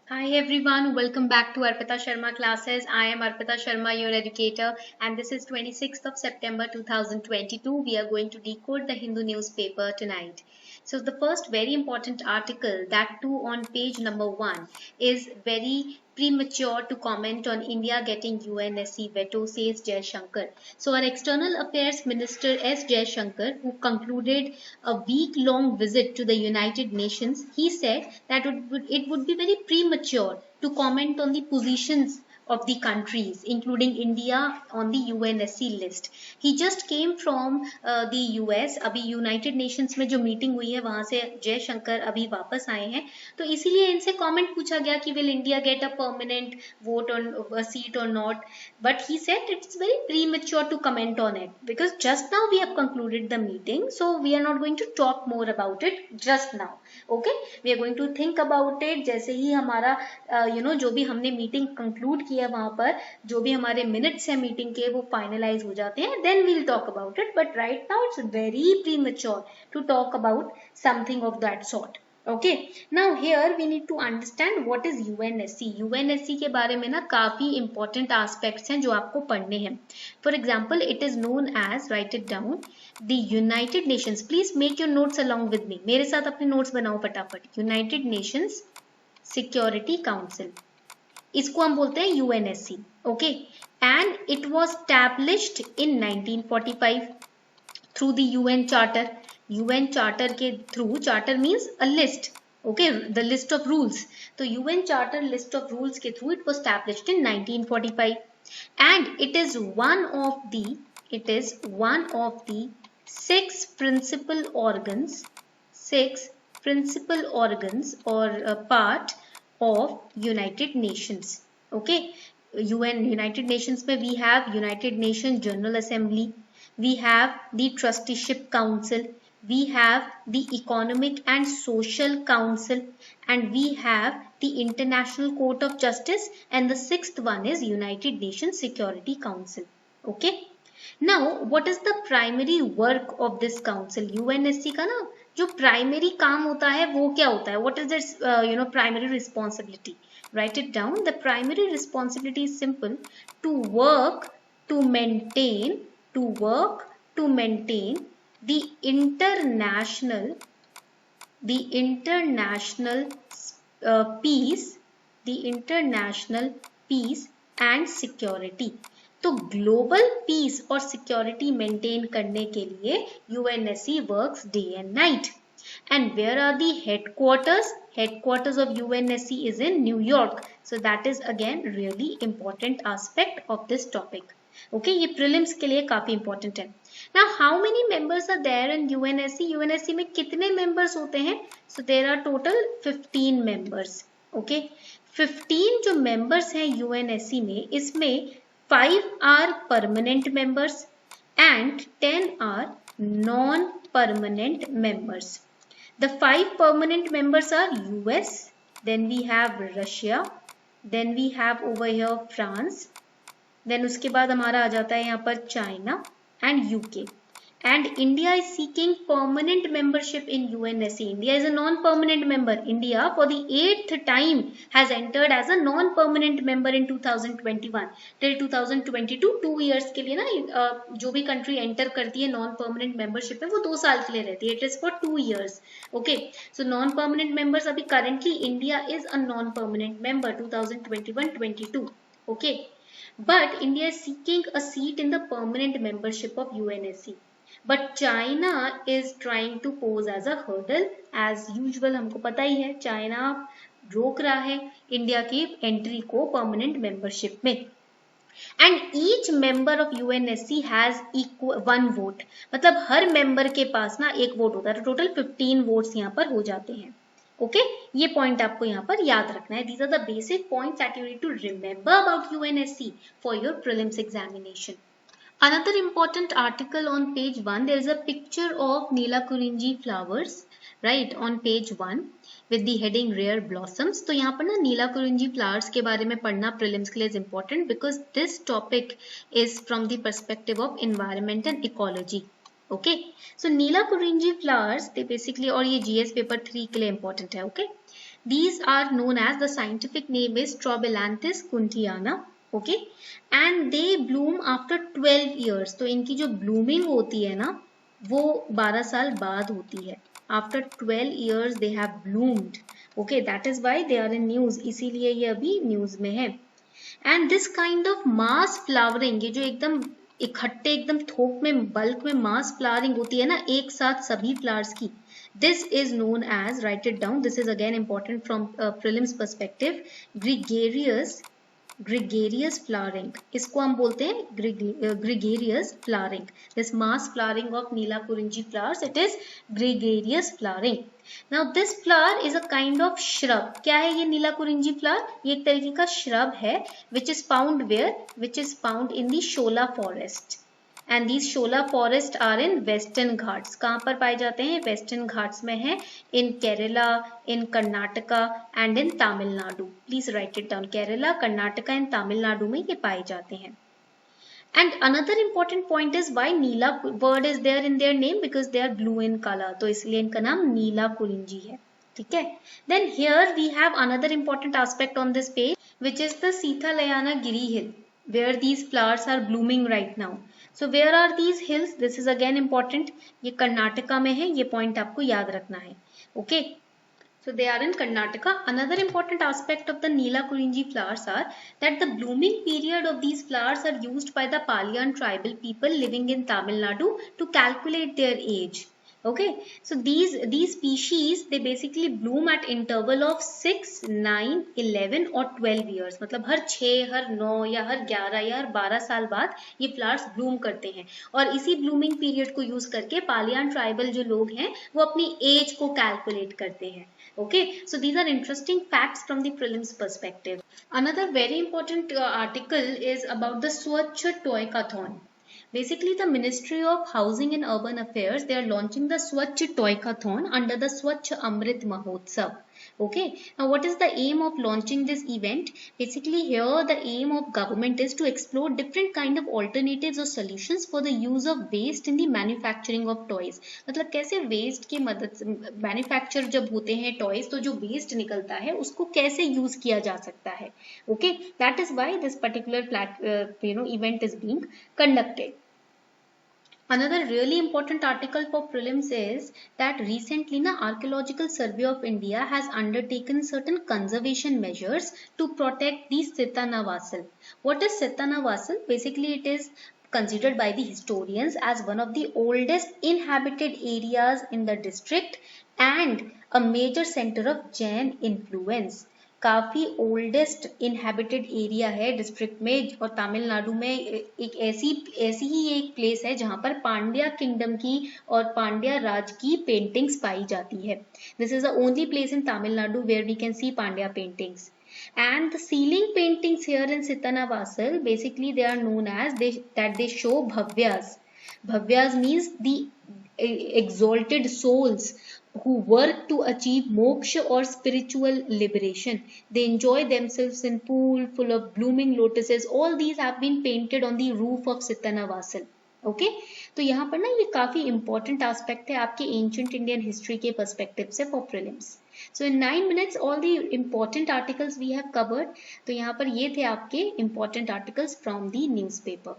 Hi everyone, welcome back to Arpita Sharma classes. I am Arpita Sharma, your educator, and this is 26th of September 2022. We are going to decode the Hindu newspaper tonight. So the first very important article, that too on page number 1, is very premature to comment on India getting UNSC veto, says Jaishankar. So our External Affairs Minister S. Jaishankar, who concluded a week-long visit to the United Nations, he said that it would be very premature to comment on the positions of the countries, including India, on the UNSC list. He just came from the US. अभी United Nations में जो meeting हुई है वहां से जय शंकर अभी वापस आए हैं, तो इसीलिए इनसे कमेंट पूछा गया कि will India get a permanent vote on a seat or not. But he said it's very premature to comment on it because just now we have concluded the meeting, so we are not going to talk more about it just now. Okay, we are going to think about it. जैसे ही हमारा जो भी हमने meeting conclude किया वहां पर जो भी हमारे मिनट्स है मीटिंग के वो फाइनलाइज हो जाते हैं, then we'll talk about it. But right now it's very premature to talk about something of that sort. Okay, now here we need to understand what is UNSC. UNSC के बारे में ना काफी important aspects हैं जो आपको पढ़ने हैं. For example, it is known as, write it down, the United Nations. Please make your notes along with me. मेरे साथ अपने notes बनाओ फटाफट. United Nations Security Council. इसको हम बोलते हैं UNSC. Okay, and it was established in 1945 through the UN Charter. UN Charter के through, charter means a list, okay, the list of rules. तो UN Charter list of rules के through it was established in 1945, and it is one of the six principal organs or part of United Nations. Okay, United Nations में we have United Nations General Assembly, we have the Trusteeship Council, we have the Economic and Social Council, and we have the International Court of Justice, and the sixth one is United Nations Security Council. Okay, now what is the primary work of this council? UNSC का ना जो primary काम होता है वो क्या होता है? What is its primary responsibility? Write it down. The primary responsibility is simple: to work to maintain the international peace and security. तो ग्लोबल पीस और सिक्योरिटी मेंटेन करने के लिए UNSC works day and night. And where are the headquarters? Headquarters of UNSC is in New York. So that is again really important aspect of this topic. Okay, ये prelims के लिए काफी important है. Now how many members are there in UNSC? UNSC में कितने members होते हैं? So there are total 15 members. Okay, 15 जो members हैं UNSC में, इसमें 5 are permanent members and 10 are non-permanent members. The 5 permanent members are US, then we have Russia, then we have over here France, then उसके बाद हमारा आ जाता है यहाँ पर China and UK. And India is seeking permanent membership in UNSC. India is a non-permanent member. India for the 8th time has entered as a non-permanent member in 2021. Till 2022, 2 years के लिए ना जो भी country enter करती है non-permanent membership में वो 2 साल के लिए रहती है. It is for 2 years. Okay. So non-permanent members अभी currently India is a non-permanent member 2021-22. Okay. But India is seeking a seat in the permanent membership of UNSC. But China is trying to pose as a hurdle. As usual हमको पता ही है China रोक रहा है India की entry को permanent membership में. And each member of UNSC has one vote. मतलब हर मेंबर के पास ना एक वोट होता है. टोटल 15 वोट्स यहाँ पर हो जाते हैं. ओके, ये पॉइंट आपको यहाँ पर याद रखना है. These are the basic points that you need to remember about UNSC for your prelims examination. Another important article on page 1, there is a picture of Neelakurinji flowers, right, on page 1 with the heading rare blossoms. तो यहाँ पर ना नीलाकुरिंजी flowers के बारे में पढ़ना prelims के लिए is important because this topic is from the perspective of environment and ecology. Okay, so नीलाकुरिंजी flowers they basically, और ये GS paper 3 के लिए important है. Okay, These are known as, the scientific name is Strobilanthes kuntiana. Okay, and they bloom after 12 years. तो इनकी जो blooming होती है ना वो 12 साल बाद होती है. After 12 years they have bloomed. Okay, that is why they are in news. इसीलिए ये अभी news में है. And this kind of mass flowering, ये जो एकदम इकट्ठे एकदम थोक में बल्क में मास फ्लावरिंग होती है ना एक साथ सभी फ्लावर्स की, this is known as, write it down, this is again important from prelims perspective, gregarious flowering. इसको हम बोलते हैं gregarious flowering. This mass flowering of Neela Kurinji flowers, it is gregarious flowering. Now this flower is a kind of shrub. क्या है ये नीला Kurinji flower? ये एक तरीके का shrub है which is found where? Which is found in the Shola forest. And these Shola forest are in Western Ghats. कहाँ पर पाए जाते हैं? Western Ghats में है, in Kerala, in Karnataka and in Tamil Nadu. Please write it down. Kerala, Karnataka and Tamil Nadu में ये पाए जाते हैं. And another important point is why Neela word is there in their name, because they are blue in color. तो इसलिए इनका नाम नीला कुरिंजी है. ठीक है. Then here we have another important aspect on this page, which is the Sithalayana Giri hill, where these flowers are blooming right now. So where are these hills? This is again important. ये कर्नाटका में है, ये point आपको याद रखना है. Okay. So they are in Karnataka. Another important aspect of the Neela Kurinji flowers are that the blooming period of these flowers are used by the Paliyan tribal people living in Tamil Nadu to calculate their age. Okay, so these species they basically bloom at interval of 6, 9, 11 और 12 years. मतलब हर 6, हर 9 या हर 11 या हर 12 साल बाद ये flowers Bloom करते हैं और इसी ब्लूमिंग पीरियड को यूज करके पालियान ट्राइबल जो लोग हैं वो अपनी एज को कैलकुलेट करते हैं. Okay, so these are interesting facts from the prelims perspective. Another very important article is about the Swachh Toykathon. Basically, the Ministry of Housing and Urban Affairs, they are launching the Swachh Toykathon under the Swachh Amrit Mahotsav. Okay, now what is the aim of launching this event? Basically here the aim of government is to explore different kind of alternatives or solutions for the use of waste in the manufacturing of toys. मतलब कैसे waste की मदद से manufacture जब होते हैं toys तो जो waste निकलता है उसको कैसे use किया जा सकता है. Okay, that is why this particular event is being conducted. Another really important article for prelims is that recently Archaeological Survey of India has undertaken certain conservation measures to protect the Sitana Vassal. What is Sitana Vassal? Basically it is considered by the historians as one of the oldest inhabited areas in the district and a major center of Jain influence. काफी oldest inhabited area है district में और तमिलनाडु में एक ऐसी ही एक place है जहां पर पांड्या किंगडम की और पांड्या राज की पेंटिंग्स पाई जाती है. This is the only place in Tamil Nadu where we can see Pandya paintings. And the ceiling paintings here in Sitanavasal, basically they are known as they show bhavyas. Bhavyas means the exalted souls who work to achieve moksha or spiritual liberation. They enjoy themselves in pool full of blooming lotuses. All these have been painted on the roof of Sitanavasal. Okay, तो यहाँ पर ना ये काफी important aspect है आपके ancient Indian history के perspective से for prelims. So in 9 minutes all the important articles we have covered. तो यहाँ पर ये थे आपके important articles from the newspaper.